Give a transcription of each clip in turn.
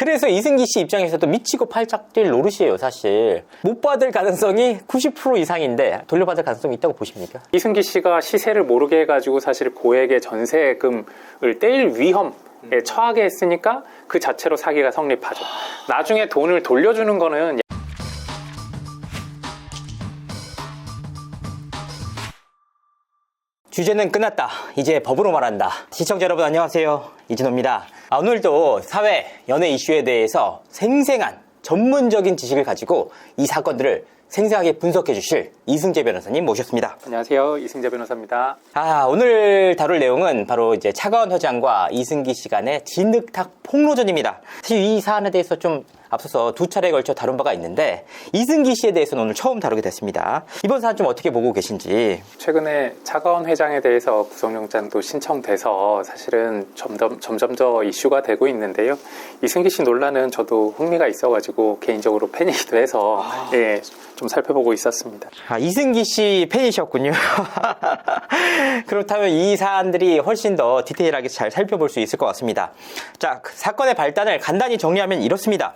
그래서 이승기 씨 입장에서도 미치고 팔짝 뛸 노릇이에요, 사실. 못 받을 가능성이 90% 이상인데 돌려받을 가능성이 있다고 보십니까? 이승기 씨가 시세를 모르게 해가지고 사실 고액의 전세금을 떼일 위험에 처하게 했으니까 그 자체로 사기가 성립하죠. 나중에 돈을 돌려주는 거는 주제는 끝났다. 이제 법으로 말한다. 시청자 여러분 안녕하세요. 이진호입니다. 오늘도 사회, 연예 이슈에 대해서 생생한 전문적인 지식을 가지고 이 사건들을 생생하게 분석해 주실 이승재 변호사님 모셨습니다. 안녕하세요. 이승재 변호사입니다. 오늘 다룰 내용은 바로 이제 차가원 회장과 이승기 씨 간의 진흙탕 폭로전입니다. 사실 이 사안에 대해서 좀 앞서서 두 차례에 걸쳐 다룬 바가 있는데 이승기 씨에 대해서는 오늘 처음 다루게 됐습니다. 이번 사안 좀 어떻게 보고 계신지. 최근에 차가원 회장에 대해서 구속영장도 신청돼서 사실은 점점 더 이슈가 되고 있는데요. 이승기 씨 논란은 저도 흥미가 있어가지고 개인적으로 팬이기도 해서 좀 살펴보고 있었습니다. 이승기 씨 팬이셨군요. 그렇다면 이 사안들이 훨씬 더 디테일하게 잘 살펴볼 수 있을 것 같습니다. 자, 사건의 발단을 간단히 정리하면 이렇습니다.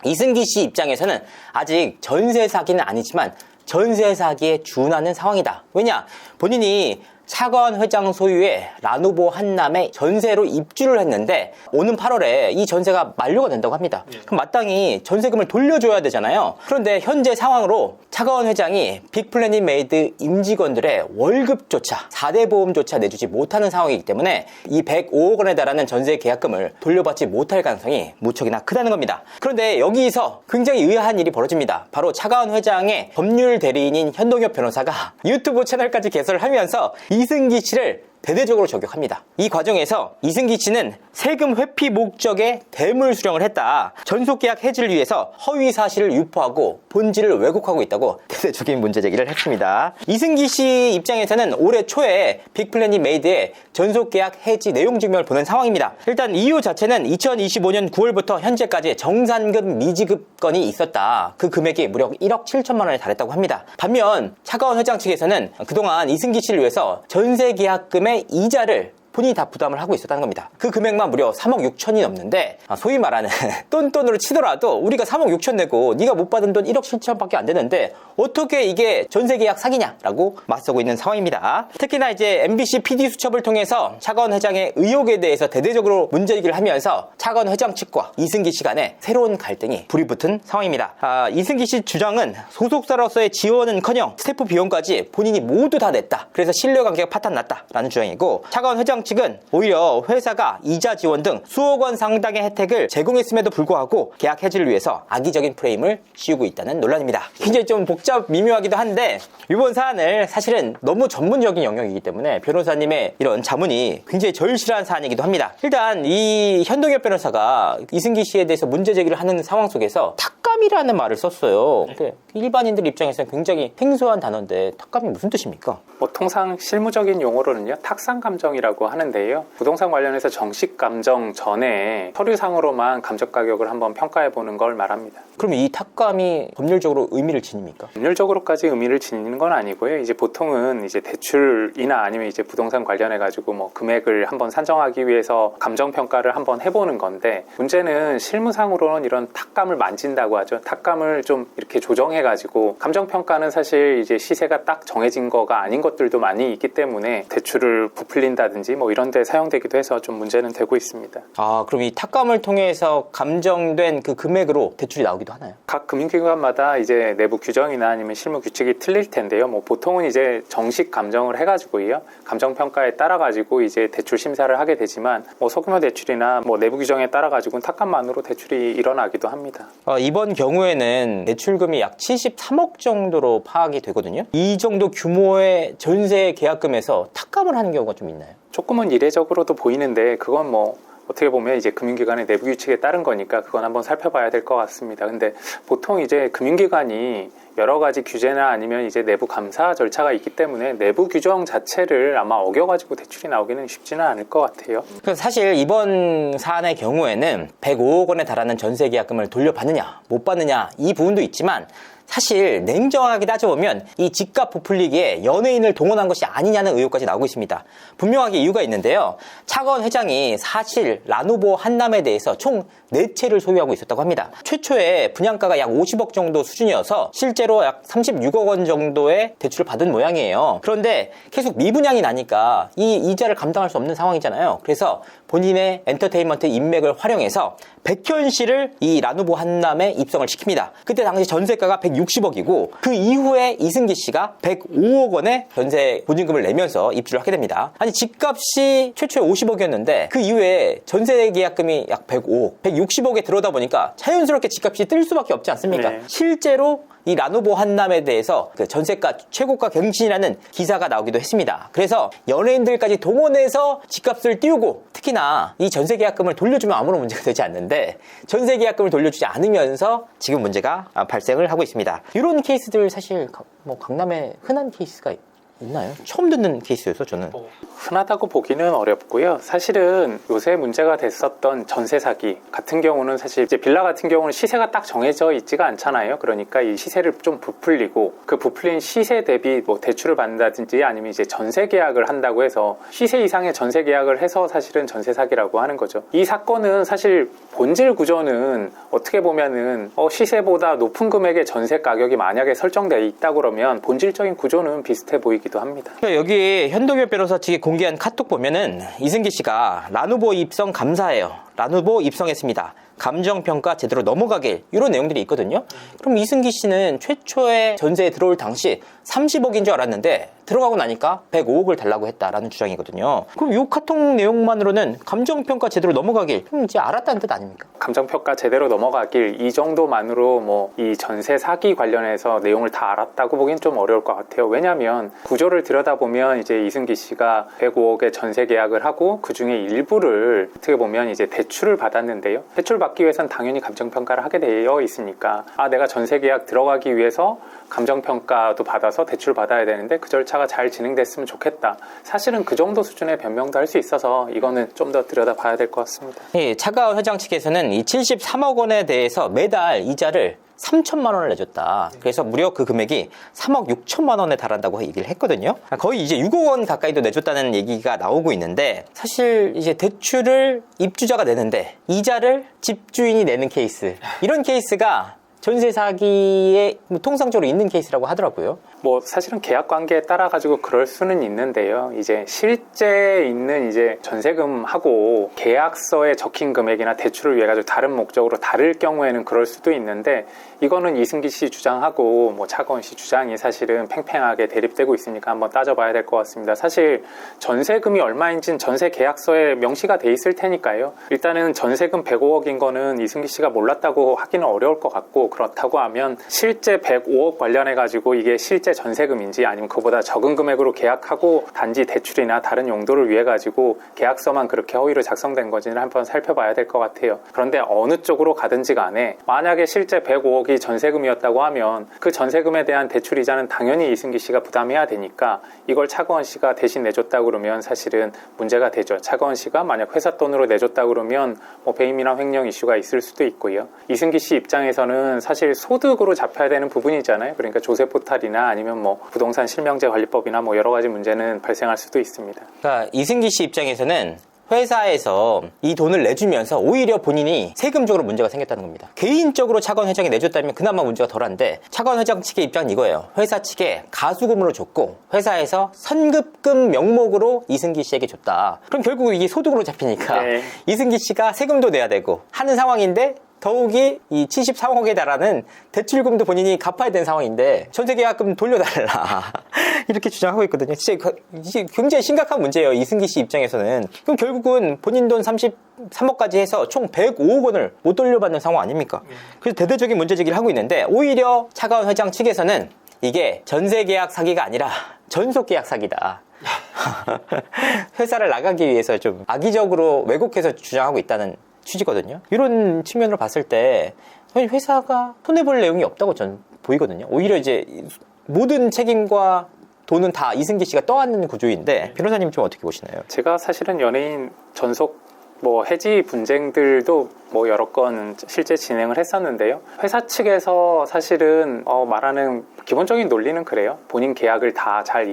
이승기 씨 입장에서는 아직 전세 사기는 아니지만 전세 사기에 준하는 상황이다. 왜냐? 본인이 차가원 회장 소유의 라노보 한남에 전세로 입주를 했는데 오는 8월에 이 전세가 만료가 된다고 합니다. 그럼 마땅히 전세금을 돌려줘야 되잖아요. 그런데 현재 상황으로 차가원 회장이 빅플래닛 메이드 임직원들의 월급조차 4대 보험조차 내주지 못하는 상황이기 때문에 이 105억 원에 달하는 전세 계약금을 돌려받지 못할 가능성이 무척이나 크다는 겁니다. 그런데 여기서 굉장히 의아한 일이 벌어집니다. 바로 차가원 회장의 법률 대리인인 현동엽 변호사가 유튜브 채널까지 개설을 하면서 이승기 씨를 대대적으로 저격합니다. 이 과정에서 이승기 씨는 세금 회피 목적의 대물 수령을 했다. 전속계약 해지를 위해서 허위 사실을 유포하고 본질을 왜곡하고 있다고 대대적인 문제 제기를 했습니다. 이승기 씨 입장에서는 올해 초에 빅플래닛 메이드의 전속계약 해지 내용 증명을 보낸 상황입니다. 일단 이유 자체는 2025년 9월부터 현재까지 정산금 미지급 건이 있었다. 그 금액이 무려 1억 7천만 원에 달했다고 합니다. 반면 차가원 회장 측에서는 그동안 이승기 씨를 위해서 전세 계약금의 이자를 본인이 다 부담을 하고 있었다는 겁니다. 그 금액만 무려 3억 6천이 넘는데 소위 말하는 똔똔으로 치더라도 우리가 3억 6천 내고 네가 못 받은 돈 1억 7천밖에 안 되는데 어떻게 이게 전세계약 사기냐라고 맞서고 있는 상황입니다. 특히나 이제 MBC PD 수첩을 통해서 차가원 회장의 의혹에 대해서 대대적으로 문제제기를 하면서 차가원 회장 측과 이승기 씨 간에 새로운 갈등이 불이 붙은 상황입니다. 이승기 씨 주장은 소속사로서의 지원은커녕 스태프 비용까지 본인이 모두 다 냈다. 그래서 신뢰관계가 파탄났다라는 주장이고 차가원 회장 측은 오히려 회사가 이자 지원 등 수억 원 상당의 혜택을 제공했음에도 불구하고 계약 해지를 위해서 악의적인 프레임을 씌우고 있다는 논란입니다. 굉장히 좀 미묘하기도 한데 이번 사안을 사실은 너무 전문적인 영역이기 때문에 변호사님의 이런 자문이 굉장히 절실한 사안이기도 합니다. 일단 이 현동엽 변호사가 이승기 씨에 대해서 문제 제기를 하는 상황 속에서 탁감이라는 말을 썼어요. 근데 일반인들 입장에서는 굉장히 생소한 단어인데 탁감이 무슨 뜻입니까? 통상 실무적인 용어로는요 탁상감정이라고 하는데요. 부동산 관련해서 정식 감정 전에 서류상으로만 감정 가격을 한번 평가해 보는 걸 말합니다. 그럼 이 탁감이 법률적으로 의미를 지닙니까? 법률적으로까지 의미를 지니는 건 아니고요. 이제 보통은 이제 대출이나 아니면 이제 부동산 관련해 가지고 뭐 금액을 한번 산정하기 위해서 감정 평가를 한번 해보는 건데 문제는 실무상으로는 이런 탁감을 만진다고 하죠. 탁감을 좀 이렇게 조정해 가지고 감정 평가는 사실 이제 시세가 딱 정해진 거가 아닌 것들도 많이 있기 때문에 대출을 부풀린다든지 뭐 이런 데 사용되기도 해서 좀 문제는 되고 있습니다. 그럼 이 탁감을 통해서 감정된 그 금액으로 대출이 나오기도 하나요? 각 금융기관마다 이제 내부 규정이나 아니면 실무 규칙이 틀릴 텐데요. 뭐 보통은 이제 정식 감정을 해가지고요. 감정 평가에 따라 가지고 이제 대출 심사를 하게 되지만 뭐 소규모 대출이나 뭐 내부 규정에 따라 가지고는 탁감만으로 대출이 일어나기도 합니다. 이번 경우에는 대출금이 약 73억 정도로 파악이 되거든요. 이 정도 규모의 전세 계약금에서 탁감을 하는 경우가 좀 있나요? 조금은 이례적으로도 보이는데 그건 뭐 어떻게 보면 이제 금융기관의 내부 규칙에 따른 거니까 그건 한번 살펴봐야 될 것 같습니다. 근데 보통 이제 금융기관이 여러 가지 규제나 아니면 이제 내부 감사 절차가 있기 때문에 내부 규정 자체를 아마 어겨가지고 대출이 나오기는 쉽지는 않을 것 같아요. 사실 이번 사안의 경우에는 105억 원에 달하는 전세 계약금을 돌려받느냐 못 받느냐 이 부분도 있지만 사실 냉정하게 따져보면 이 집값 부풀리기에 연예인을 동원한 것이 아니냐는 의혹까지 나오고 있습니다. 분명하게 이유가 있는데요. 차관 회장이 사실 라누보 한남에 대해서 총 4채를 소유하고 있었다고 합니다. 최초에 분양가가 약 50억 정도 수준이어서 실제로 약 36억 원 정도의 대출을 받은 모양이에요. 그런데 계속 미분양이 나니까 이 이자를 감당할 수 없는 상황이잖아요. 그래서 본인의 엔터테인먼트 인맥을 활용해서 백현 씨를 이 라누보 한남에 입성을 시킵니다. 그때 당시 전세가가 160억이고 그 이후에 이승기 씨가 105억 원의 전세 보증금을 내면서 입주를 하게 됩니다. 아니 집값이 최초에 50억이었는데 그 이후에 전세 계약금이 약 105억, 160억에 들어오다 보니까 자연스럽게 집값이 뜰 수밖에 없지 않습니까? 네. 실제로 이 라누보 한남에 대해서 그 전세가 최고가 갱신이라는 기사가 나오기도 했습니다. 그래서 연예인들까지 동원해서 집값을 띄우고 특히나 이 전세 계약금을 돌려주면 아무런 문제가 되지 않는데 전세 계약금을 돌려주지 않으면서 지금 문제가 발생을 하고 있습니다. 이런 케이스들 사실 뭐 강남에 흔한 케이스가 있나요? 처음 듣는 케이스여서 저는. 흔하다고 보기는 어렵고요. 사실은 요새 문제가 됐었던 전세 사기 같은 경우는 사실 이제 빌라 같은 경우는 시세가 딱 정해져 있지가 않잖아요. 그러니까 이 시세를 좀 부풀리고 그 부풀린 시세 대비 뭐 대출을 받는다든지 아니면 이제 전세 계약을 한다고 해서 시세 이상의 전세 계약을 해서 사실은 전세 사기라고 하는 거죠. 이 사건은 사실 본질 구조는 어떻게 보면은 시세보다 높은 금액의 전세 가격이 만약에 설정돼 있다 그러면 본질적인 구조는 비슷해 보이기도 합니다. 여기 현동엽 변호사 측이 공개한 카톡 보면은 이승기 씨가 라누보 입성 감사해요. 라누보 입성했습니다. 감정평가 제대로 넘어가길 이런 내용들이 있거든요. 그럼 이승기 씨는 최초에 전세에 들어올 당시 30억인 줄 알았는데 들어가고 나니까 105억을 달라고 했다라는 주장이거든요. 그럼 이 카톡 내용만으로는 감정평가 제대로 넘어가길 그럼 이제 알았다는 뜻 아닙니까? 감정평가 제대로 넘어가길 이 정도만으로 뭐 이 전세 사기 관련해서 내용을 다 알았다고 보긴 좀 어려울 것 같아요. 왜냐하면 구조를 들여다보면 이제 이승기 씨가 105억의 전세 계약을 하고 그 중에 일부를 어떻게 보면 이제 대출을 받았는데요. 대출 받기 위해서는 당연히 감정평가를 하게 되어 있으니까 내가 전세 계약 들어가기 위해서 감정평가도 받아서 대출 받아야 되는데 그 절차가 잘 진행됐으면 좋겠다. 사실은 그 정도 수준의 변명도 할 수 있어서 이거는 좀 더 들여다봐야 될 것 같습니다. 차가운 회장 측에서는 이 73억 원에 대해서 매달 이자를 3천만 원을 내줬다. 그래서 무려 그 금액이 3억 6천만 원에 달한다고 얘기를 했거든요. 거의 이제 6억 원 가까이도 내줬다는 얘기가 나오고 있는데 사실 이제 대출을 입주자가 내는데 이자를 집주인이 내는 케이스. 이런 케이스가 전세 사기에 통상적으로 있는 케이스라고 하더라고요. 뭐 사실은 계약 관계에 따라 가지고 그럴 수는 있는데요. 이제 실제 있는 이제 전세금하고 계약서에 적힌 금액이나 대출을 위해 가지고 다른 목적으로 다를 경우에는 그럴 수도 있는데 이거는 이승기 씨 주장하고 뭐 차가운 씨 주장이 사실은 팽팽하게 대립되고 있으니까 한번 따져봐야 될 것 같습니다. 사실 전세금이 얼마인지는 전세 계약서에 명시가 돼 있을 테니까요. 일단은 전세금 105억인 거는 이승기 씨가 몰랐다고 하기는 어려울 것 같고 그렇다고 하면 실제 105억 관련해 가지고 이게 실제 전세금인지 아니면 그보다 적은 금액으로 계약하고 단지 대출이나 다른 용도를 위해 가지고 계약서만 그렇게 허위로 작성된 건지를 한번 살펴봐야 될 것 같아요. 그런데 어느 쪽으로 가든지 간에 만약에 실제 105억이 전세금이었다고 하면 그 전세금에 대한 대출 이자는 당연히 이승기 씨가 부담해야 되니까 이걸 차가원 씨가 대신 내줬다 그러면 사실은 문제가 되죠. 차가원 씨가 만약 회사 돈으로 내줬다 그러면 뭐 배임이나 횡령 이슈가 있을 수도 있고요. 이승기 씨 입장에서는 사실 소득으로 잡혀야 되는 부분이잖아요. 그러니까 조세 포탈이나 아니면 뭐 부동산 실명제 관리법이나 뭐 여러 가지 문제는 발생할 수도 있습니다. 그러니까 이승기 씨 입장에서는 회사에서 이 돈을 내주면서 오히려 본인이 세금적으로 문제가 생겼다는 겁니다. 개인적으로 차관 회장이 내줬다면 그나마 문제가 덜한데 차관 회장 측의 입장은 이거예요. 회사 측에 가수금으로 줬고 회사에서 선급금 명목으로 이승기 씨에게 줬다. 그럼 결국 이게 소득으로 잡히니까 네. 이승기 씨가 세금도 내야 되고 하는 상황인데 더욱이 이 73억에 달하는 대출금도 본인이 갚아야 되는 상황인데 전세계약금 돌려달라 이렇게 주장하고 있거든요. 진짜 이게 굉장히 심각한 문제예요. 이승기 씨 입장에서는. 그럼 결국은 본인 돈 33억까지 해서 총 105억 원을 못 돌려받는 상황 아닙니까? 그래서 대대적인 문제제기를 하고 있는데 오히려 차가운 회장 측에서는 이게 전세계약 사기가 아니라 전속계약 사기다. 회사를 나가기 위해서 좀 악의적으로 왜곡해서 주장하고 있다는 취지거든요. 이런 측면으로 봤을 때 회사가 손해볼 내용이 없다고 전 보이거든요. 오히려 이제 모든 책임과 돈은 다 이승기 씨가 떠안는 구조인데 변호사님 좀 어떻게 보시나요? 제가 사실은 연예인 전속 뭐 해지 분쟁들도 뭐 여러 건 실제 진행을 했었는데요. 회사 측에서 사실은 말하는 기본적인 논리는 그래요. 본인 계약을 다 잘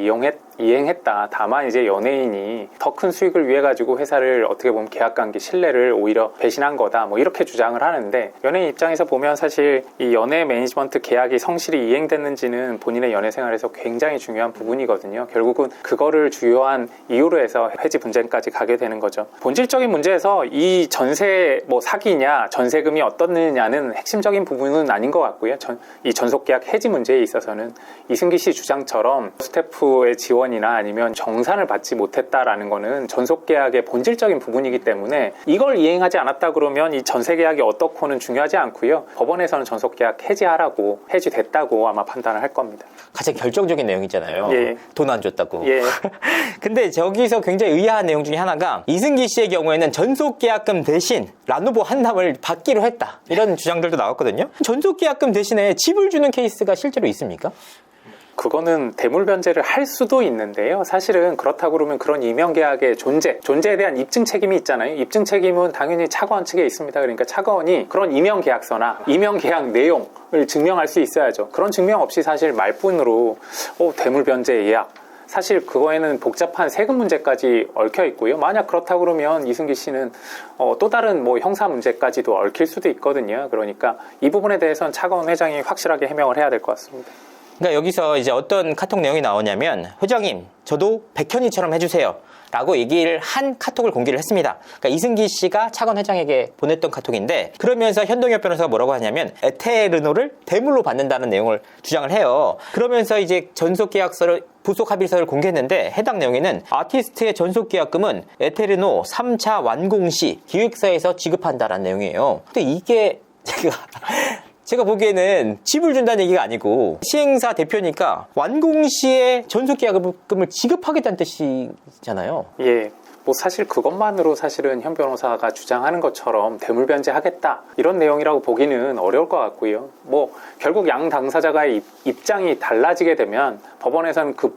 이행했다. 다만 이제 연예인이 더 큰 수익을 위해 가지고 회사를 어떻게 보면 계약관계 신뢰를 오히려 배신한 거다. 뭐 이렇게 주장을 하는데, 연예인 입장에서 보면 사실 이 연예 매니지먼트 계약이 성실히 이행됐는지는 본인의 연예 생활에서 굉장히 중요한 부분이거든요. 결국은 그거를 주요한 이유로 해서 해지 분쟁까지 가게 되는 거죠. 본질적인 문제에서 이 전세 뭐 사기냐 전세금이 어떻느냐는 핵심적인 부분은 아닌 것 같고요. 이 전속계약 해지 문제에 있어서는 이승기 씨 주장처럼 스태프의 지원이나 아니면 정산을 받지 못했다라는 거는 전속계약의 본질적인 부분이기 때문에 이걸 이행하지 않았다 그러면 이 전세계약이 어떻고는 중요하지 않고요. 법원에서는 전속계약 해지하라고, 해지됐다고 아마 판단을 할 겁니다. 가장 결정적인 내용이잖아요. 예. 돈 안 줬다고. 예. 근데 저기서 굉장히 의아한 내용 중에 하나가, 이승기 씨의 경우에는 전속계약금 대신 라노보 한남을 받기로 했다, 이런 주장들도 나왔거든요. 전속계약금 대신에 집을 주는 케이스가 실제로 있습니까? 그거는 대물 변제를 할 수도 있는데요. 사실은 그렇다고 그러면 그런 임명계약의 존재에 대한 입증 책임이 있잖아요. 입증 책임은 당연히 차관원 측에 있습니다. 그러니까 차관원이 그런 임명계약서나 임명계약 내용을 증명할 수 있어야죠. 그런 증명 없이 사실 말뿐으로 대물 변제 예약, 사실 그거에는 복잡한 세금 문제까지 얽혀 있고요. 만약 그렇다고 그러면 이승기 씨는 또 다른 뭐 형사 문제까지도 얽힐 수도 있거든요. 그러니까 이 부분에 대해서는 차관원 회장이 확실하게 해명을 해야 될 것 같습니다. 그러니까 여기서 이제 어떤 카톡 내용이 나오냐면, 회장님, 저도 백현이처럼 해주세요 라고 얘기를 한 카톡을 공개를 했습니다. 그러니까 이승기 씨가 차관 회장에게 보냈던 카톡인데, 그러면서 현동엽 변호사가 뭐라고 하냐면 에테르노를 대물로 받는다는 내용을 주장을 해요. 그러면서 이제 전속계약서를, 부속합의서를 공개했는데, 해당 내용에는 아티스트의 전속계약금은 에테르노 3차 완공 시 기획사에서 지급한다라는 내용이에요. 근데 이게 제가 보기에는 집을 준다는 얘기가 아니고, 시행사 대표니까 완공 시에 전속계약금을 지급하겠다는 뜻이잖아요. 예. 뭐 사실 그것만으로 사실은 현 변호사가 주장하는 것처럼 대물변제하겠다 이런 내용이라고 보기는 어려울 것 같고요. 뭐 결국 양 당사자가의 입장이 달라지게 되면 법원에서는 그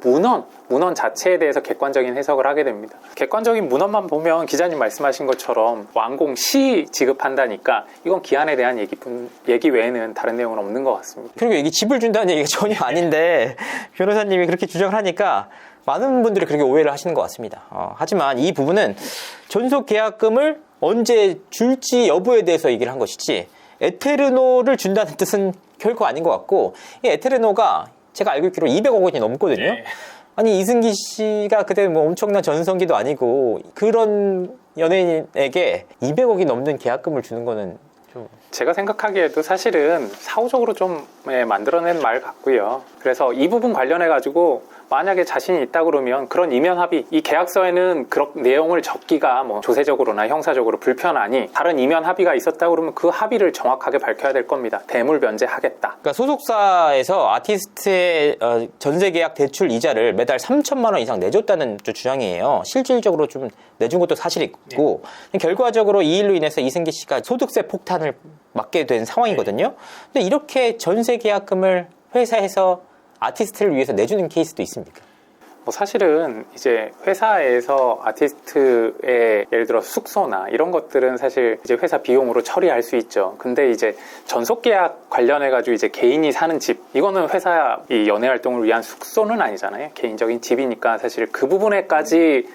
문헌 자체에 대해서 객관적인 해석을 하게 됩니다. 객관적인 문헌만 보면 기자님 말씀하신 것처럼 완공 시 지급한다니까 이건 기한에 대한 얘기 외에는 다른 내용은 없는 것 같습니다. 그리고 이게 집을 준다는 얘기가 전혀 아닌데 변호사님이 그렇게 주장을 하니까 많은 분들이 그렇게 오해를 하시는 것 같습니다. 하지만 이 부분은 전속계약금을 언제 줄지 여부에 대해서 얘기를 한 것이지, 에테르노를 준다는 뜻은 결코 아닌 것 같고, 이 에테르노가 제가 알고 있기로 200억 원이 넘거든요. 네. 아니, 이승기 씨가 그때 뭐 엄청난 전성기도 아니고 그런 연예인에게 200억이 넘는 계약금을 주는 거는 좀... 제가 생각하기에도 사실은 사후적으로 좀 만들어낸 말 같고요. 그래서 이 부분 관련해 가지고 만약에 자신이 있다 그러면 그런 이면 합의, 이 계약서에는 그런 내용을 적기가 뭐 조세적으로나 형사적으로 불편하니 다른 이면 합의가 있었다 그러면 그 합의를 정확하게 밝혀야 될 겁니다. 대물 변제하겠다. 그러니까 소속사에서 아티스트의 전세계약 대출 이자를 매달 3천만 원 이상 내줬다는 주장이에요. 실질적으로 좀 내준 것도 사실이고, 결과적으로 이 일로 인해서 이승기 씨가 소득세 폭탄을 맞게 된 상황이거든요. 근데 이렇게 전세계약금을 회사에서 아티스트를 위해서 내주는 케이스도 있습니까? 뭐 사실은 이제 회사에서 아티스트의 예를 들어 숙소나 이런 것들은 사실 이제 회사 비용으로 처리할 수 있죠. 근데 이제 전속계약 관련해가지고 이제 개인이 사는 집, 이거는 회사 이 연예 활동을 위한 숙소는 아니잖아요. 개인적인 집이니까 사실 그 부분에까지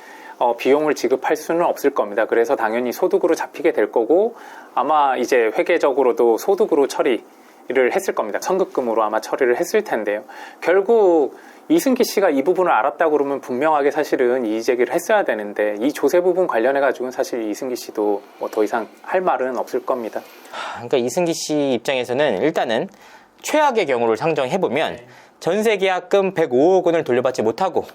비용을 지급할 수는 없을 겁니다. 그래서 당연히 소득으로 잡히게 될 거고, 아마 이제 회계적으로도 소득으로 처리를 했을 겁니다. 선급금으로 아마 처리를 했을 텐데요. 결국 이승기 씨가 이 부분을 알았다 그러면 분명하게 사실은 이의 제기를 했어야 되는데, 이 조세 부분 관련해 가지고는 사실 이승기 씨도 뭐 더 이상 할 말은 없을 겁니다. 그러니까 이승기 씨 입장에서는 일단은 최악의 경우를 상정해보면 전세계약금 105억 원을 돌려받지 못하고,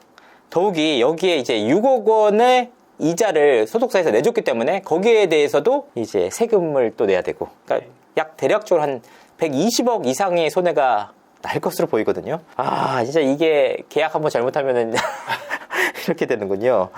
더욱이 여기에 이제 6억 원의 이자를 소속사에서 내줬기 때문에 거기에 대해서도 이제 세금을 또 내야 되고, 그러니까 약 대략적으로 한 120억 이상의 손해가 날 것으로 보이거든요. 진짜 이게 계약 한번 잘못하면은 이렇게 되는군요.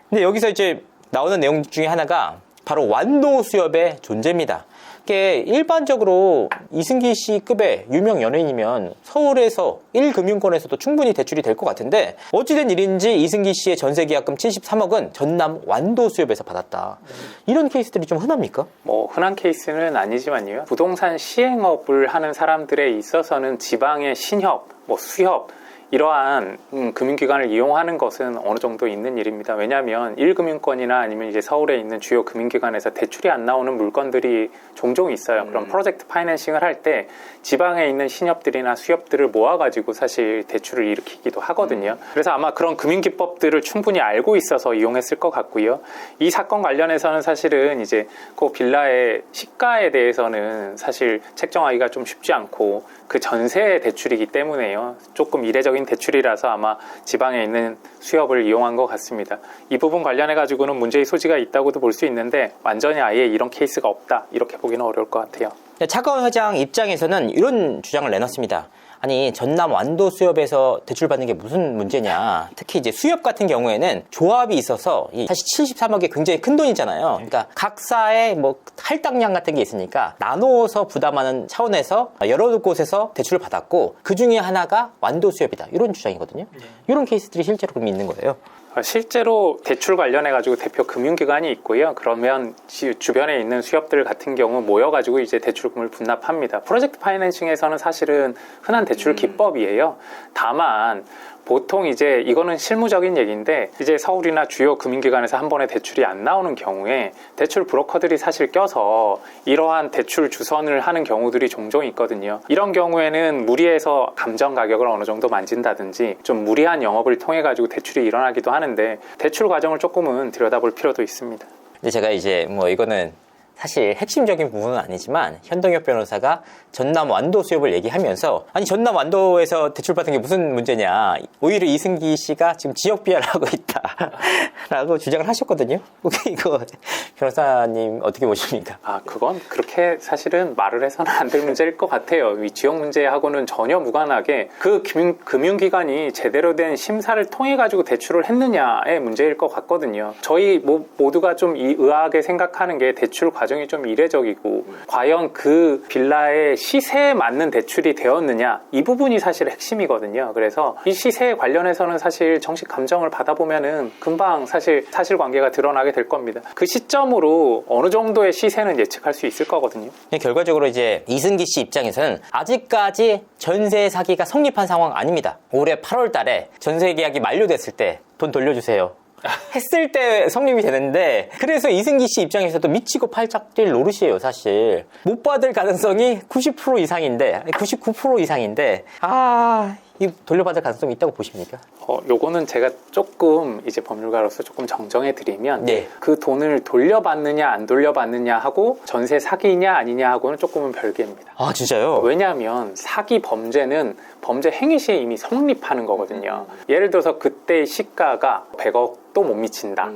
근데 여기서 이제 나오는 내용 중에 하나가 바로 완도 수협의 존재입니다. 이게 일반적으로 이승기 씨 급의 유명 연예인이면 서울에서 1금융권에서도 충분히 대출이 될 것 같은데 어찌된 일인지 이승기 씨의 전세계약금 73억은 전남 완도 수협에서 받았다. 이런 케이스들이 좀 흔합니까? 뭐 흔한 케이스는 아니지만요. 부동산 시행업을 하는 사람들에 있어서는 지방의 신협, 뭐 수협 이러한 금융기관을 이용하는 것은 어느 정도 있는 일입니다. 왜냐하면 1금융권이나 아니면 이제 서울에 있는 주요 금융기관에서 대출이 안 나오는 물건들이 종종 있어요. 그럼 프로젝트 파이낸싱을 할 때 지방에 있는 신협들이나 수협들을 모아가지고 사실 대출을 일으키기도 하거든요. 그래서 아마 그런 금융기법들을 충분히 알고 있어서 이용했을 것 같고요. 이 사건 관련해서는 사실은 이제 그 빌라의 시가에 대해서는 사실 책정하기가 좀 쉽지 않고 그 전세 대출이기 때문에요. 조금 이례적인 대출이라서 아마 지방에 있는 수협을 이용한 것 같습니다. 이 부분 관련해 가지고는 문제의 소지가 있다고도 볼 수 있는데 완전히 아예 이런 케이스가 없다 이렇게 보기는 어려울 것 같아요. 차가운 회장 입장에서는 이런 주장을 내놨습니다. 아니 전남 완도 수협에서 대출받는 게 무슨 문제냐. 특히 이제 수협 같은 경우에는 조합이 있어서 사실 73억이 굉장히 큰 돈이잖아요. 그러니까 각사의 뭐 할당량 같은 게 있으니까 나누어서 부담하는 차원에서 여러 곳에서 대출을 받았고 그 중에 하나가 완도 수협이다. 이런 주장이거든요. 이런 케이스들이 실제로 그럼 있는 거예요. 실제로 대출 관련해가지고 대표 금융기관이 있고요. 그러면 주변에 있는 수협들 같은 경우 모여가지고 이제 대출금을 분납합니다. 프로젝트 파이낸싱에서는 사실은 흔한 대출 기법이에요. 다만 보통 이제 이거는 실무적인 얘기인데 이제 서울이나 주요 금융기관에서 한 번에 대출이 안 나오는 경우에 대출 브로커들이 사실 껴서 이러한 대출 주선을 하는 경우들이 종종 있거든요. 이런 경우에는 무리해서 감정 가격을 어느 정도 만진다든지 좀 무리한 영업을 통해 가지고 대출이 일어나기도 하는데 대출 과정을 조금은 들여다볼 필요도 있습니다. 근데 제가 이제 뭐 이거는 사실 핵심적인 부분은 아니지만 현동엽 변호사가 전남 완도 수협을 얘기하면서 아니 전남 완도에서 대출받은 게 무슨 문제냐, 오히려 이승기 씨가 지금 지역 비하를 하고 있다 라고 주장을 하셨거든요. 이거 변호사님 어떻게 보십니까? 그건 그렇게 사실은 말을 해서는 안 될 문제일 것 같아요. 이 지역 문제하고는 전혀 무관하게 그 금융기관이 제대로 된 심사를 통해 가지고 대출을 했느냐의 문제일 것 같거든요. 저희 모두가 좀 의아하게 생각하는 게 대출 과정이 좀 이례적이고 과연 그 빌라의 시세에 맞는 대출이 되었느냐, 이 부분이 사실 핵심이거든요. 그래서 이 시세에 관련해서는 사실 정식 감정을 받아보면은 금방 사실 사실관계가 드러나게 될 겁니다. 그 시점으로 어느 정도의 시세는 예측할 수 있을 거거든요. 결과적으로 이제 이승기 씨 입장에서는 아직까지 전세 사기가 성립한 상황 아닙니다. 올해 8월 달에 전세 계약이 만료됐을 때 돈 돌려주세요 했을 때 성립이 되는데, 그래서 이승기 씨 입장에서도 미치고 팔짝 뛸 노릇이에요. 사실 못 받을 가능성이 90% 이상인데 99% 이상인데 이 돌려받을 가능성이 있다고 보십니까? 요거는 제가 조금 이제 법률가로서 조금 정정해 드리면 네. 그 돈을 돌려받느냐 안 돌려받느냐 하고 전세 사기냐 아니냐 하고는 조금은 별개입니다. 진짜요? 왜냐하면 사기 범죄는 범죄 행위 시에 이미 성립하는 거거든요. 예를 들어서 그때 시가가 100억도 못 미친다.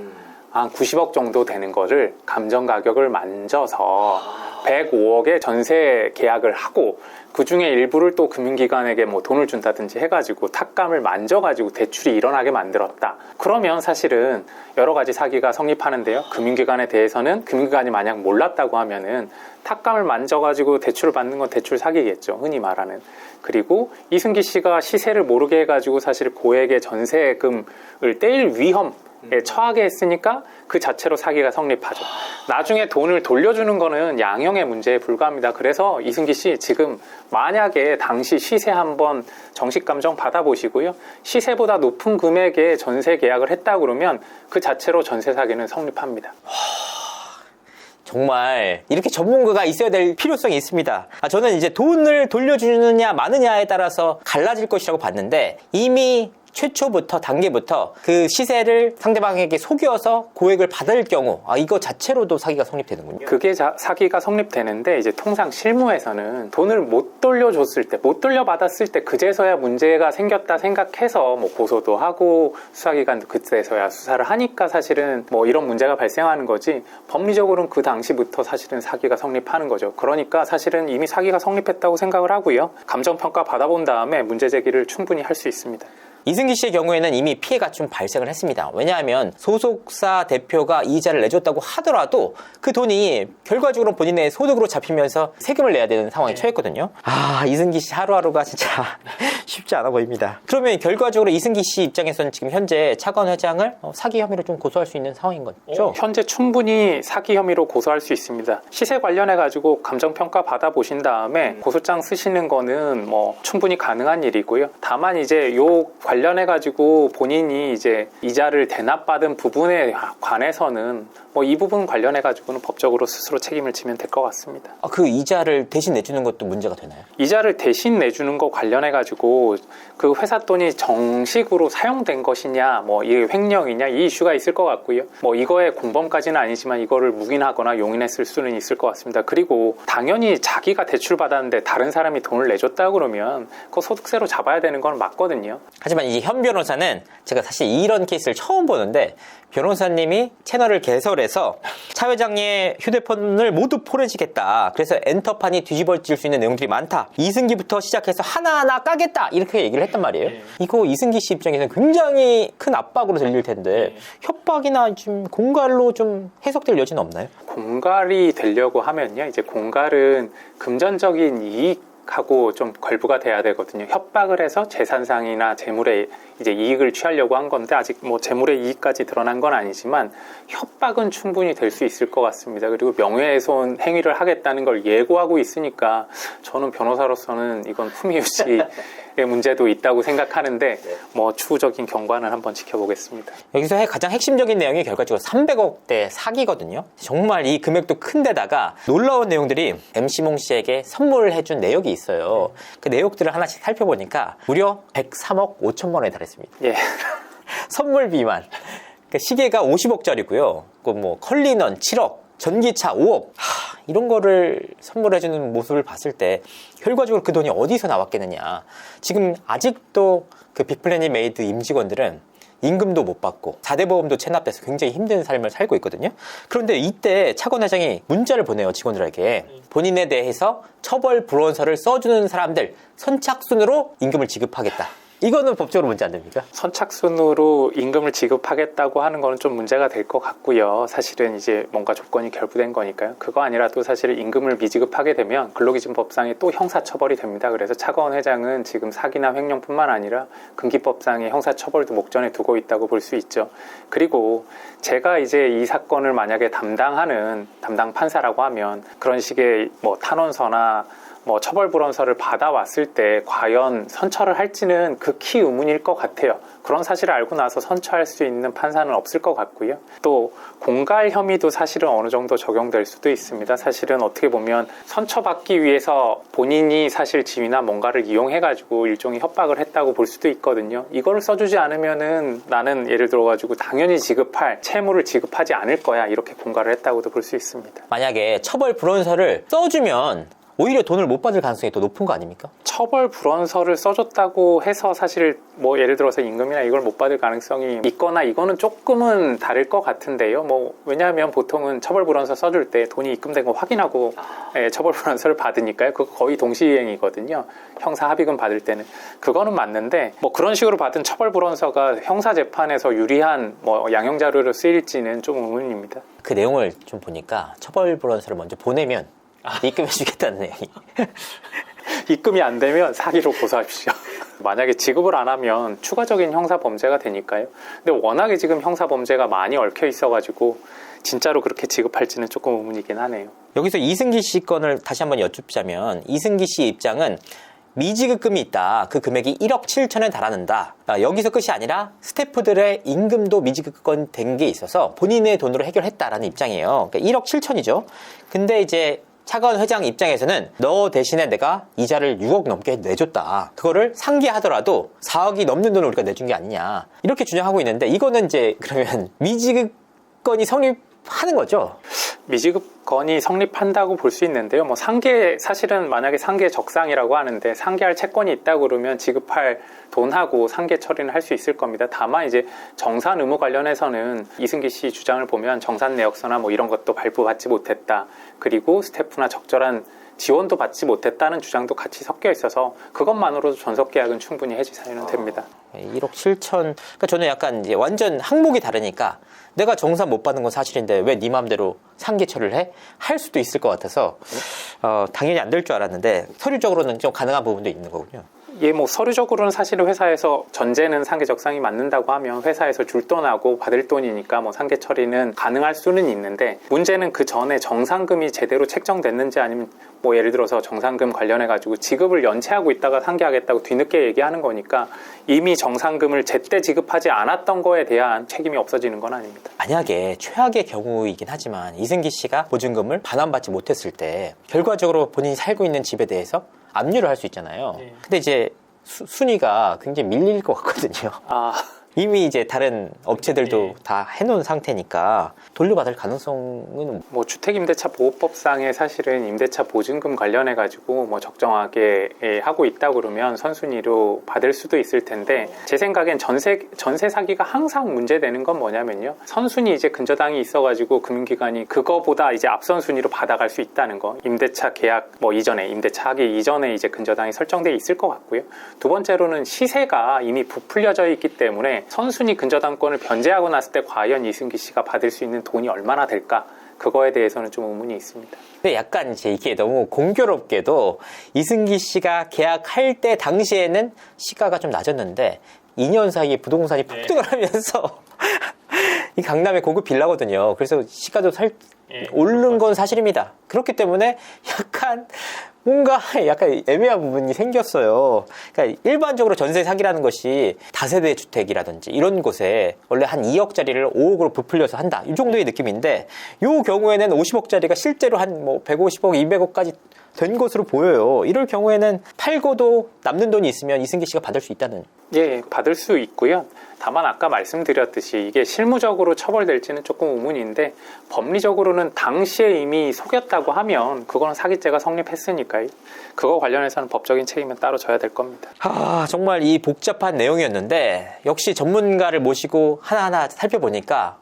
한 90억 정도 되는 거를 감정 가격을 만져서 105억의 전세 계약을 하고 그 중에 일부를 또 금융기관에게 뭐 돈을 준다든지 해가지고 탁감을 만져가지고 대출이 일어나게 만들었다. 그러면 사실은 여러 가지 사기가 성립하는데요. 금융기관에 대해서는 금융기관이 만약 몰랐다고 하면은 탁감을 만져가지고 대출을 받는 건 대출 사기겠죠. 흔히 말하는. 그리고 이승기 씨가 시세를 모르게 해가지고 사실 고액의 전세금을 떼일 위험에 처하게 했으니까 그 자체로 사기가 성립하죠. 나중에 돈을 돌려주는 거는 양형의 문제에 불과합니다. 그래서 이승기 씨 지금 만약에 당시 시세 한번 정식 감정 받아보시고요. 시세보다 높은 금액의 전세 계약을 했다 그러면 그 자체로 전세 사기는 성립합니다. 정말 이렇게 전문가가 있어야 될 필요성이 있습니다. 저는 이제 돈을 돌려주느냐 마느냐에 따라서 갈라질 것이라고 봤는데, 이미 최초부터 단계부터 그 시세를 상대방에게 속여서 고액을 받을 경우 이거 자체로도 사기가 성립되는군요. 그게 사기가 성립되는데 이제 통상 실무에서는 돈을 못 돌려줬을 때, 못 돌려받았을 때 그제서야 문제가 생겼다 생각해서 뭐 고소도 하고 수사기관도 그때서야 수사를 하니까 사실은 뭐 이런 문제가 발생하는 거지, 법리적으로는 그 당시부터 사실은 사기가 성립하는 거죠. 그러니까 사실은 이미 사기가 성립했다고 생각을 하고요. 감정평가 받아본 다음에 문제 제기를 충분히 할 수 있습니다. 이승기 씨의 경우에는 이미 피해가 좀 발생을 했습니다. 왜냐하면 소속사 대표가 이자를 내줬다고 하더라도 그 돈이 결과적으로 본인의 소득으로 잡히면서 세금을 내야 되는 상황에 처했거든요. 이승기 씨 하루하루가 진짜 쉽지 않아 보입니다. 그러면 결과적으로 이승기 씨 입장에서는 지금 현재 차관 회장을 사기 혐의로 좀 고소할 수 있는 상황인 거죠? 현재 충분히 사기 혐의로 고소할 수 있습니다. 시세 관련해가지고 감정평가 받아보신 다음에 고소장 쓰시는 거는 뭐 충분히 가능한 일이고요. 다만 이제 요 관련해가지고 본인이 이제 이자를 대납받은 부분에 관해서는 뭐 이 부분 관련해가지고는 법적으로 스스로 책임을 지면 될 것 같습니다. 그 이자를 대신 내주는 것도 문제가 되나요? 이자를 대신 내주는 거 관련해가지고 그 회사 돈이 정식으로 사용된 것이냐, 뭐 이게 횡령이냐 이 이슈가 있을 것 같고요. 뭐 이거의 공범까지는 아니지만 이거를 묵인하거나 용인했을 수는 있을 것 같습니다. 그리고 당연히 자기가 대출 받았는데 다른 사람이 돈을 내줬다 그러면 그거 소득세로 잡아야 되는 건 맞거든요. 하지만 이 현 변호사는 제가 사실 이런 케이스를 처음 보는데 변호사님이 채널을 개설해서 차 회장의 휴대폰을 모두 포렌식했다. 그래서 엔터판이 뒤집어질 수 있는 내용들이 많다. 이승기부터 시작해서 하나하나 까겠다. 이렇게 얘기를 했단 말이에요. 이거 이승기 씨 입장에서는 굉장히 큰 압박으로 들릴 텐데 협박이나 좀 공갈로 좀 해석될 여지는 없나요? 공갈이 되려고 하면요. 이제 공갈은 금전적인 이익하고 좀 걸부가 돼야 되거든요. 협박을 해서 재산상이나 재물의 이제 이익을 취하려고 한 건데 아직 뭐 재물의 이익까지 드러난 건 아니지만 협박은 충분히 될 수 있을 것 같습니다. 그리고 명예훼손 행위를 하겠다는 걸 예고하고 있으니까 저는 변호사로서는 이건 품위유지의 문제도 있다고 생각하는데 뭐 추후적인 경과는 한번 지켜보겠습니다. 여기서 가장 핵심적인 내용이 결과적으로 300억대 사기거든요. 정말 이 금액도 큰데다가 놀라운 내용들이 MC몽 씨에게 선물을 해준 내역이 있어요. 그 내역들을 하나씩 살펴보니까 무려 103억 5천만 원에 달했습니다. 예. 선물비만. 그러니까 시계가 50억짜리고요. 뭐 컬리넌 7억, 전기차 5억. 이런 거를 선물해주는 모습을 봤을 때 결과적으로 그 돈이 어디서 나왔겠느냐. 지금 아직도 그 빅플래닛 메이드 임직원들은 임금도 못 받고 4대 보험도 체납돼서 굉장히 힘든 삶을 살고 있거든요. 그런데 이때 차관 회장이 문자를 보내요, 직원들에게. 본인에 대해서 처벌 불원서를 써주는 사람들 선착순으로 임금을 지급하겠다. 이거는 법적으로 문제 안 됩니까? 선착순으로 임금을 지급하겠다고 하는 거는 좀 문제가 될 것 같고요. 사실은 이제 뭔가 조건이 결부된 거니까요. 그거 아니라도 사실 임금을 미지급하게 되면 근로기준법상에 또 형사처벌이 됩니다. 그래서 차관 회장은 지금 사기나 횡령뿐만 아니라 금기법상의 형사처벌도 목전에 두고 있다고 볼 수 있죠. 그리고 제가 이제 이 사건을 만약에 담당 판사라고 하면 그런 식의 뭐 탄원서나 뭐 처벌불원서를 받아왔을 때 과연 선처를 할지는 극히 의문일 것 같아요. 그런 사실을 알고 나서 선처할 수 있는 판사는 없을 것 같고요. 또 공갈 혐의도 사실은 어느 정도 적용될 수도 있습니다. 사실은 어떻게 보면 선처받기 위해서 본인이 사실 지위나 뭔가를 이용해가지고 일종의 협박을 했다고 볼 수도 있거든요. 이거를 써주지 않으면은 나는 예를 들어가지고 당연히 지급할 채무를 지급하지 않을 거야. 이렇게 공갈을 했다고도 볼 수 있습니다. 만약에 처벌불원서를 써주면 오히려 돈을 못 받을 가능성이 더 높은 거 아닙니까? 처벌 불원서를 써줬다고 해서 사실 뭐 예를 들어서 임금이나 이걸 못 받을 가능성이 있거나 이거는 조금은 다를 것 같은데요. 뭐 왜냐하면 보통은 처벌 불원서 써줄 때 돈이 입금된 거 확인하고 처벌 불원서를 받으니까요. 그거 거의 동시행이거든요. 형사 합의금 받을 때는 그거는 맞는데 뭐 그런 식으로 받은 처벌 불원서가 형사 재판에서 유리한 뭐 양형 자료로 쓰일지는 좀 의문입니다. 그 내용을 좀 보니까 처벌불원서를 먼저 보내면 입금해주겠다는 내용이. 입금이 안 되면 사기로 고소하십시오. 만약에 지급을 안 하면 추가적인 형사 범죄가 되니까요. 근데 워낙에 지금 형사 범죄가 많이 얽혀 있어가지고 진짜로 그렇게 지급할지는 조금 의문이긴 하네요. 여기서 이승기 씨 건을 다시 한번 여쭙자면 이승기 씨 입장은 미지급금이 있다. 그 금액이 1억 7천에 달하는다. 여기서 끝이 아니라 스태프들의 임금도 미지급금 된 게 있어서 본인의 돈으로 해결했다라는 입장이에요. 그러니까 1억 7천이죠. 근데 이제 차관 회장 입장에서는 너 대신에 내가 이자를 6억 넘게 내줬다. 그거를 상기하더라도 4억이 넘는 돈을 우리가 내준 게 아니냐. 이렇게 주장하고 있는데 이거는 이제 그러면 미지급건이 성립하는 거죠? 미지급건이 성립한다고 볼 수 있는데요. 뭐 사실은 만약에 상계 적상이라고 하는데 상계할 채권이 있다 그러면 지급할 돈하고 상계 처리는 할 수 있을 겁니다. 다만 이제 정산 의무 관련해서는 이승기 씨 주장을 보면 정산 내역서나 뭐 이런 것도 발부받지 못했다. 그리고 스태프나 적절한 지원도 받지 못했다는 주장도 같이 섞여 있어서 그것만으로도 전속 계약은 충분히 해지 사유는 됩니다. 1억 7천. 그러니까 저는 약간 이제 완전 항목이 다르니까 내가 정산 못 받는 건 사실인데 왜 네 마음대로 상계 처리를 해? 할 수도 있을 것 같아서 당연히 안 될 줄 알았는데 서류적으로는 좀 가능한 부분도 있는 거군요. 예, 뭐 서류적으로는 사실은 회사에서 전제는 상계 적상이 맞는다고 하면 회사에서 줄 돈하고 받을 돈이니까 뭐 상계 처리는 가능할 수는 있는데 문제는 그 전에 정상금이 제대로 책정됐는지 아니면 뭐 예를 들어서 정상금 관련해 가지고 지급을 연체하고 있다가 상계하겠다고 뒤늦게 얘기하는 거니까 이미 정상금을 제때 지급하지 않았던 거에 대한 책임이 없어지는 건 아닙니다. 만약에 최악의 경우이긴 하지만 이승기 씨가 보증금을 반환받지 못했을 때 결과적으로 본인이 살고 있는 집에 대해서 압류를 할 수 있잖아요. 근데 이제 순위가 굉장히 밀릴 것 같거든요. 이미 이제 다른 업체들도 다 해놓은 상태니까 돌려받을 가능성은 뭐 주택임대차 보호법상에 사실은 임대차 보증금 관련해 가지고 뭐 적정하게 하고 있다 그러면 선순위로 받을 수도 있을 텐데 제 생각엔 전세 사기가 항상 문제되는 건 뭐냐면요, 선순위 이제 근저당이 있어가지고 금융기관이 그거보다 이제 앞선 순위로 받아갈 수 있다는 거. 임대차 계약 뭐 이전에 임대차 하기 이전에 이제 근저당이 설정돼 있을 것 같고요. 두 번째로는 시세가 이미 부풀려져 있기 때문에 선순위 근저당권을 변제하고 났을 때 과연 이승기 씨가 받을 수 있는 돈이 얼마나 될까? 그거에 대해서는 좀 의문이 있습니다. 근데 약간 이제 이게 너무 공교롭게도 이승기 씨가 계약할 때 당시에는 시가가 좀 낮았는데 2년 사이에 부동산이 폭등을 하면서 이 강남의 고급 빌라거든요. 그래서 시가도 오른 건 사실입니다. 그렇기 때문에 약간 뭔가 약간 애매한 부분이 생겼어요. 그러니까 일반적으로 전세 사기라는 것이 다세대 주택이라든지 이런 곳에 원래 한 2억짜리를 5억으로 부풀려서 한다. 이 정도의 느낌인데 이 경우에는 50억짜리가 실제로 한 뭐 150억, 200억까지 된 것으로 보여요. 이럴 경우에는 팔고도 남는 돈이 있으면 이승기 씨가 받을 수 있다는. 예, 받을 수 있고요. 다만 아까 말씀드렸듯이 이게 실무적으로 처벌될지는 조금 의문인데 법리적으로는 당시에 이미 속였다고 하면 그거는 사기죄가 성립했으니까요. 그거 관련해서는 법적인 책임은 따로 져야 될 겁니다. 정말 이 복잡한 내용이었는데 역시 전문가를 모시고 하나하나 살펴보니까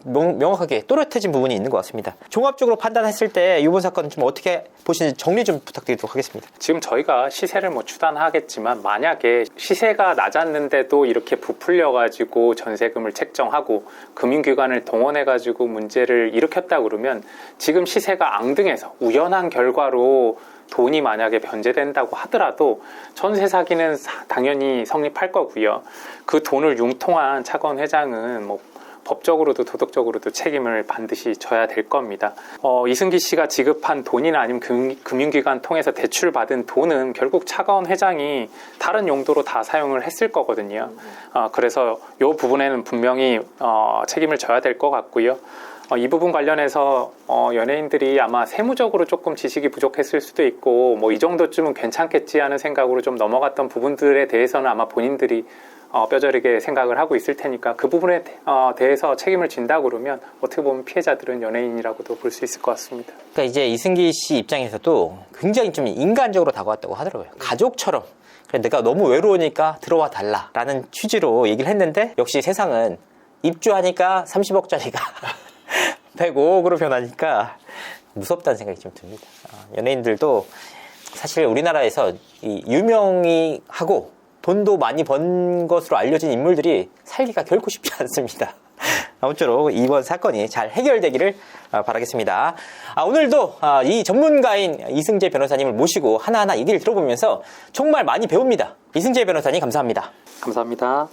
명확하게 또렷해진 부분이 있는 것 같습니다. 종합적으로 판단했을 때 이번 사건은 좀 어떻게 보시는지 정리 좀 부탁드리도록 하겠습니다. 지금 저희가 시세를 뭐 추단하겠지만 만약에 시세가 낮았는데도 이렇게 부풀려가지고 전세금을 책정하고 금융기관을 동원해가지고 문제를 일으켰다 그러면 지금 시세가 앙등해서 우연한 결과로 돈이 만약에 변제된다고 하더라도 전세 사기는 당연히 성립할 거고요. 그 돈을 융통한 차관 회장은 뭐 법적으로도 도덕적으로도 책임을 반드시 져야 될 겁니다. 이승기 씨가 지급한 돈이나 아니면 금융기관 통해서 대출받은 돈은 결국 차가운 회장이 다른 용도로 다 사용을 했을 거거든요. 그래서 이 부분에는 분명히 책임을 져야 될 것 같고요. 이 부분 관련해서 연예인들이 아마 세무적으로 조금 지식이 부족했을 수도 있고 뭐 이 정도쯤은 괜찮겠지 하는 생각으로 좀 넘어갔던 부분들에 대해서는 아마 본인들이 뼈저리게 생각을 하고 있을 테니까 그 부분에 대해서 책임을 진다 그러면 어떻게 보면 피해자들은 연예인이라고도 볼 수 있을 것 같습니다. 그러니까 이제 이승기 씨 입장에서도 굉장히 좀 인간적으로 다가왔다고 하더라고요. 가족처럼. 그래, 내가 너무 외로우니까 들어와 달라라는 취지로 얘기를 했는데 역시 세상은 입주하니까 30억짜리가 105억으로 변하니까 무섭다는 생각이 좀 듭니다. 연예인들도 사실 우리나라에서 유명이 하고 돈도 많이 번 것으로 알려진 인물들이 살기가 결코 쉽지 않습니다. 아무쪼록 이번 사건이 잘 해결되기를 바라겠습니다. 오늘도 이 전문가인 이승재 변호사님을 모시고 하나하나 얘기를 들어보면서 정말 많이 배웁니다. 이승재 변호사님 감사합니다. 감사합니다.